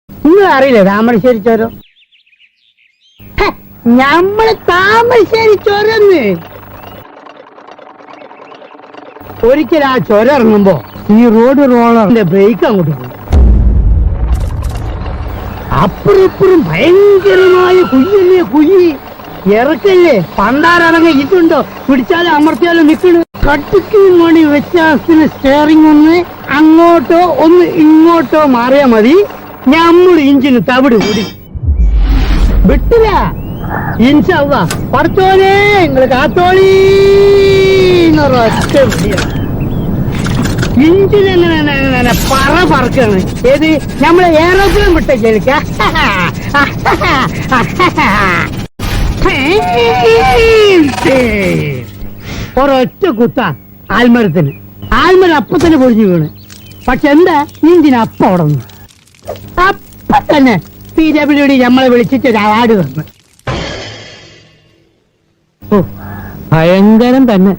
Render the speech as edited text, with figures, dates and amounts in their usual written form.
നിങ്ങൾ അറിയില്ലേ താമരശ്ശേരി ചോരം? ഞമ്മള് താമരശ്ശേരി ചോരന്ന്. ഒരിക്കൽ ആ ചുരം ഇറങ്ങുമ്പോ ഈ റോഡ് റോളറിന്റെ ബ്രേക്ക് അങ്ങോട്ട് പോകും. അപ്പുറപ്പുറം ഭയങ്കരമായ കുയ്യല്ലേ കുഴി. ഇറക്കല്ലേ പണ്ടാരടങ്ങ ഇതുണ്ടോ, പിടിച്ചാലും അമർത്തിയാലും നിൽക്കണ്. കട്ടിക്ക് മണി വ്യത്യാസത്തിന് സ്റ്റെയറിംഗ് ഒന്ന് അങ്ങോട്ടോ ഒന്ന് ഇങ്ങോട്ടോ മാറിയാ മതി, ഞമ്മള് ഇഞ്ചിന് തവിട് കൂടി വിട്ടില്ല. ഇൻഷാ അല്ലാഹ് പടച്ചോനെ നിങ്ങള് കാത്തോളി എന്നൊരൊറ്റ വിളിയാണ്. ഇഞ്ചിനെങ്ങനെ പറക്കാണ്. ഏത് നമ്മളെ ഏറോപ്ലെയിൻ വിട്ട കേൾക്ക. ഒരൊറ്റ കുത്ത ആൽമരത്തിന്. ആൽമരം അപ്പൊ തന്നെ പൊളിഞ്ഞു വീണ്. പക്ഷെ എന്താ ഇഞ്ചിന് അപ്പം ഉടന്നു. അപ്പൊ തന്നെ PWD നമ്മളെ വിളിച്ചിട്ട് ഒരു അവാർഡ് തന്നു. ഓ ഭയങ്കരം തന്നെ.